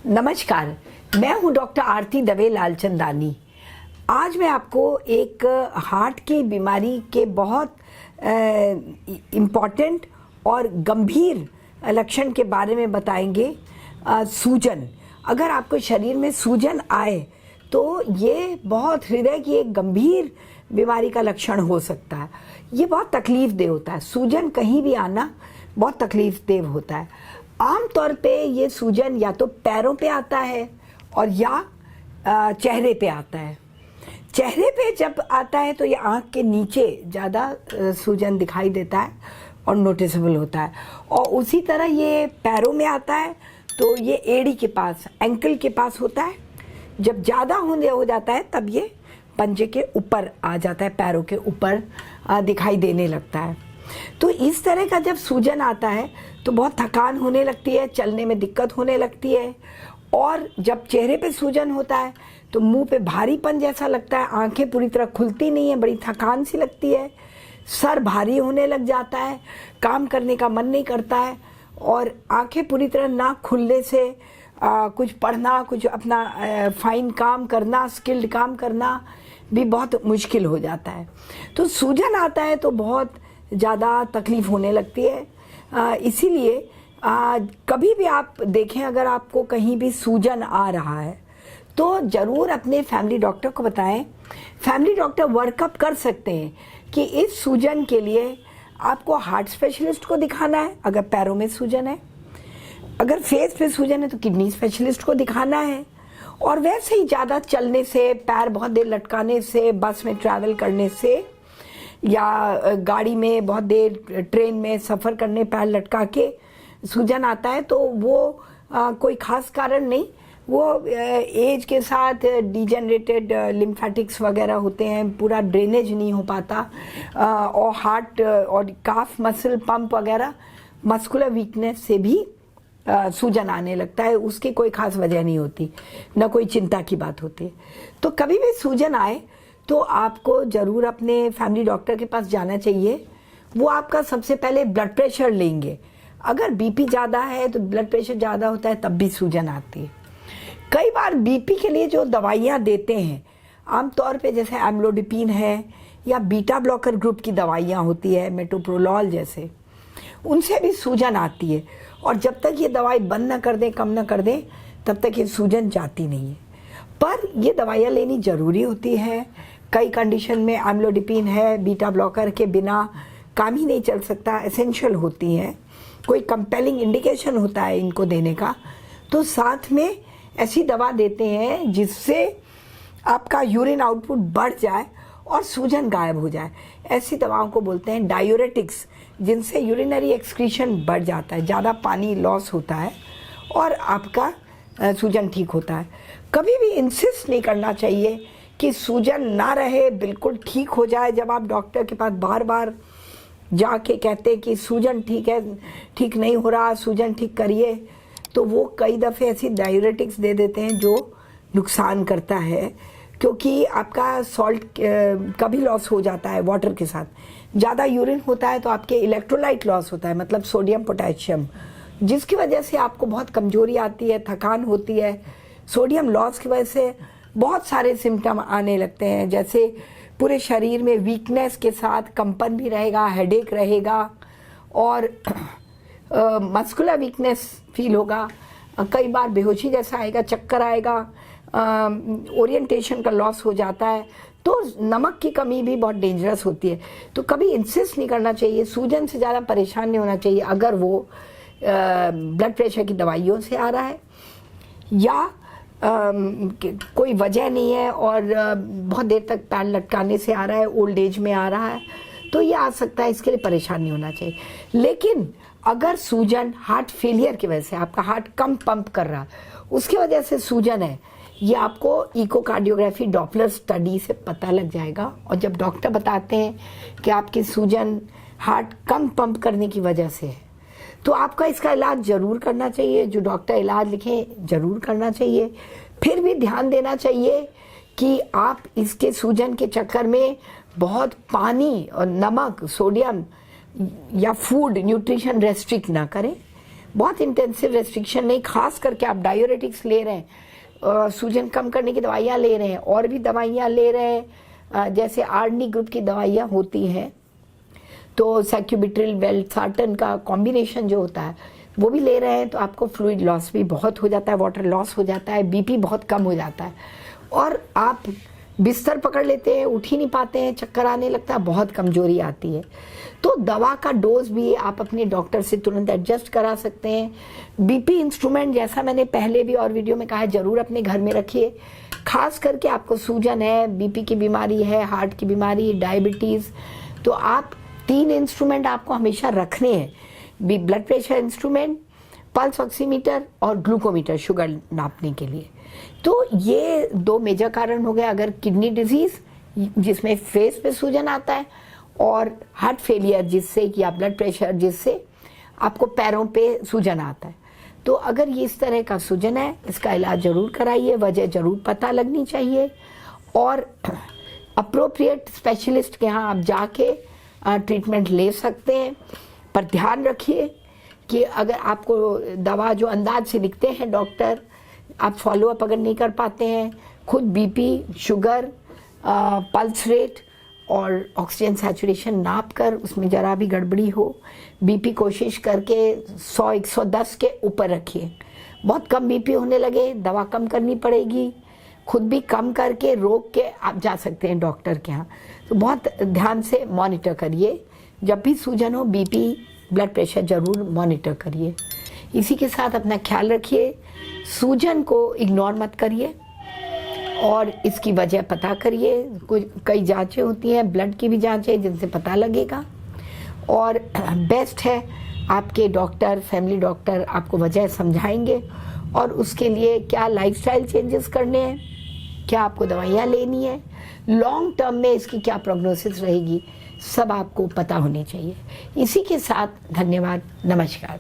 नमस्कार, मैं हूं डॉक्टर आरती दवे लालचंदानी। आज मैं आपको एक हार्ट की बीमारी के बहुत इम्पॉर्टेंट और गंभीर लक्षण के बारे में बताएंगे। सूजन, अगर आपको शरीर में सूजन आए तो ये बहुत हृदय की एक गंभीर बीमारी का लक्षण हो सकता है। ये बहुत तकलीफ देह होता है। सूजन कहीं भी आना बहुत तकलीफ देह होता है। आमतौर पे ये सूजन या तो पैरों पे आता है और या चेहरे पे आता है। चेहरे पे जब आता है तो ये आँख के नीचे ज़्यादा सूजन दिखाई देता है और नोटिसेबल होता है, और उसी तरह ये पैरों में आता है तो ये एड़ी के पास, एंकल के पास होता है। जब ज़्यादा हो जाता है तब ये पंजे के ऊपर आ जाता है, पैरों के ऊपर दिखाई देने लगता है। तो इस तरह का जब सूजन आता है तो बहुत थकान होने लगती है, चलने में दिक्कत होने लगती है। और जब चेहरे पे सूजन होता है तो मुंह पे भारीपन जैसा लगता है, आंखें पूरी तरह खुलती नहीं है, बड़ी थकान सी लगती है, सर भारी होने लग जाता है, काम करने का मन नहीं करता है, और आंखें पूरी तरह ना खुलने से कुछ पढ़ना, कुछ अपना फाइन काम करना, स्किल्ड काम करना भी बहुत मुश्किल हो जाता है। तो सूजन आता है तो बहुत ज़्यादा तकलीफ होने लगती है। इसीलिए कभी भी आप देखें, अगर आपको कहीं भी सूजन आ रहा है तो ज़रूर अपने फैमिली डॉक्टर को बताएं। फैमिली डॉक्टर वर्कअप कर सकते हैं कि इस सूजन के लिए आपको हार्ट स्पेशलिस्ट को दिखाना है अगर पैरों में सूजन है, अगर फेस पे सूजन है तो किडनी स्पेशलिस्ट को दिखाना है, और वैसे ही ज़्यादा चलने से, पैर बहुत देर लटकाने से, बस में ट्रैवल करने से या गाड़ी में बहुत देर, ट्रेन में सफ़र करने पैर लटका के सूजन आता है तो वो कोई ख़ास कारण नहीं, वो एज के साथ डिजेनरेटेड लिम्फेटिक्स वगैरह होते हैं, पूरा ड्रेनेज नहीं हो पाता, और हार्ट और काफ मसल पंप वगैरह मस्कुलर वीकनेस से भी सूजन आने लगता है। उसकी कोई ख़ास वजह नहीं होती, न कोई चिंता की बात होती है। तो कभी भी सूजन आए तो आपको ज़रूर अपने फैमिली डॉक्टर के पास जाना चाहिए। वो आपका सबसे पहले ब्लड प्रेशर लेंगे। अगर बीपी ज़्यादा है तो ब्लड प्रेशर ज़्यादा होता है तब भी सूजन आती है। कई बार बीपी के लिए जो दवाइयाँ देते हैं, आमतौर पे जैसे एम्लोडिपिन है या बीटा ब्लॉकर ग्रुप की दवाइयाँ होती है, मेटोप्रोलॉल जैसे, उनसे भी सूजन आती है, और जब तक ये दवाई बंद न कर दें, कम न कर दें, तब तक ये सूजन जाती नहीं है। पर ये दवाइयाँ लेनी ज़रूरी होती है। कई कंडीशन में एम्लोडिपिन है, बीटा ब्लॉकर के बिना काम ही नहीं चल सकता, एसेंशियल होती हैं, कोई कंपेलिंग इंडिकेशन होता है इनको देने का, तो साथ में ऐसी दवा देते हैं जिससे आपका यूरिन आउटपुट बढ़ जाए और सूजन गायब हो जाए। ऐसी दवाओं को बोलते हैं डायूरेटिक्स, जिनसे यूरिनरी एक्सक्रीशन बढ़ जाता है, ज़्यादा पानी लॉस होता है और आपका सूजन ठीक होता है। कभी भी इंसिस्ट नहीं करना चाहिए कि सूजन ना रहे, बिल्कुल ठीक हो जाए। जब आप डॉक्टर के पास बार बार जाके कहते हैं कि सूजन ठीक है, ठीक नहीं हो रहा, सूजन ठीक करिए, तो वो कई दफ़े ऐसी डायूरेटिक्स दे देते हैं जो नुकसान करता है, क्योंकि आपका सॉल्ट का भी लॉस हो जाता है वाटर के साथ। ज़्यादा यूरिन होता है तो आपके इलेक्ट्रोलाइट लॉस होता है, मतलब सोडियम पोटेशियम, जिसकी वजह से आपको बहुत कमजोरी आती है, थकान होती है। सोडियम लॉस की वजह से बहुत सारे सिम्टम आने लगते हैं, जैसे पूरे शरीर में वीकनेस के साथ कंपन भी रहेगा, हेडेक रहेगा, और मस्कुलर वीकनेस फील होगा, कई बार बेहोशी जैसा आएगा, चक्कर आएगा, ओरिएंटेशन का लॉस हो जाता है। तो नमक की कमी भी बहुत डेंजरस होती है। तो कभी इंसिस्ट नहीं करना चाहिए, सूजन से ज़्यादा परेशान नहीं होना चाहिए अगर वो ब्लड प्रेशर की दवाइयों से आ रहा है या कोई वजह नहीं है और बहुत देर तक पैर लटकाने से आ रहा है, ओल्ड एज में आ रहा है, तो ये आ सकता है, इसके लिए परेशान नहीं होना चाहिए। लेकिन अगर सूजन हार्ट फेलियर की वजह से, आपका हार्ट कम पंप कर रहा, उसकी वजह से सूजन है, ये आपको इकोकार्डियोग्राफी डॉपलर स्टडी से पता लग जाएगा। और जब डॉक्टर बताते हैं कि आपकी सूजन हार्ट कम पंप करने की वजह से है, तो आपका इसका इलाज ज़रूर करना चाहिए। जो डॉक्टर इलाज लिखें ज़रूर करना चाहिए। फिर भी ध्यान देना चाहिए कि आप इसके सूजन के चक्कर में बहुत पानी और नमक, सोडियम या फूड न्यूट्रिशन रेस्ट्रिक्ट ना करें। बहुत इंटेंसिव रेस्ट्रिक्शन नहीं, खास करके आप डायूरेटिक्स ले रहे हैं, सूजन कम करने की दवाइयाँ ले रहे हैं, और भी दवाइयाँ ले रहे हैं, जैसे आर्नी ग्रुप की दवाइयाँ होती हैं, तो सैक्यूबिट्रिल वेल्सार्टन का कॉम्बिनेशन जो होता है वो भी ले रहे हैं, तो आपको फ्लूइड लॉस भी बहुत हो जाता है, वाटर लॉस हो जाता है, बीपी बहुत कम हो जाता है, और आप बिस्तर पकड़ लेते हैं, उठ ही नहीं पाते हैं, चक्कर आने लगता है, बहुत कमजोरी आती है। तो दवा का डोज भी आप अपने डॉक्टर से तुरंत एडजस्ट करा सकते हैं। बीपी इंस्ट्रूमेंट जैसा मैंने पहले भी और वीडियो में कहा है, जरूर अपने घर में रखिए। खास करके आपको सूजन है, बीपी की बीमारी है, हार्ट की बीमारी, डायबिटीज़, तो आप 3 इंस्ट्रूमेंट आपको हमेशा रखने हैं, blood pressure instrument, pulse oximeter और ग्लूकोमीटर शुगर नापने के लिए। तो ये 2 मेजर कारण हो गए, अगर किडनी डिजीज जिसमें फेस पे सूजन आता है, और हार्ट फेलियर जिससे कि आप ब्लड प्रेशर जिससे आपको पैरों पे सूजन आता है। तो अगर ये इस तरह का सूजन है, इसका इलाज जरूर कराइए, वजह जरूर पता लगनी चाहिए, और अप्रोप्रिएट स्पेशलिस्ट के यहाँ आप जाके ट्रीटमेंट ले सकते हैं। पर ध्यान रखिए कि अगर आपको दवा जो अंदाज से लिखते हैं डॉक्टर, आप फॉलोअप अगर नहीं कर पाते हैं, खुद बीपी, शुगर, पल्स रेट और ऑक्सीजन सैचुरेशन नाप कर उसमें ज़रा भी गड़बड़ी हो, बीपी कोशिश करके 100-110 के ऊपर रखिए। बहुत कम बीपी होने लगे, दवा कम करनी पड़ेगी, खुद भी कम करके रोक के आप जा सकते हैं डॉक्टर के यहाँ। तो बहुत ध्यान से मॉनिटर करिए, जब भी सूजन हो बीपी, ब्लड प्रेशर जरूर मॉनिटर करिए। इसी के साथ अपना ख्याल रखिए, सूजन को इग्नोर मत करिए और इसकी वजह पता करिए। कई जांचें होती हैं, ब्लड की भी जांचें जिनसे पता लगेगा, और बेस्ट है आपके डॉक्टर, फैमिली डॉक्टर आपको वजह समझाएंगे और उसके लिए क्या लाइफस्टाइल चेंजेस करने हैं, क्या आपको दवाइयाँ लेनी है, लॉन्ग टर्म में इसकी क्या प्रोग्नोसिस रहेगी, सब आपको पता होनी चाहिए। इसी के साथ धन्यवाद, नमस्कार।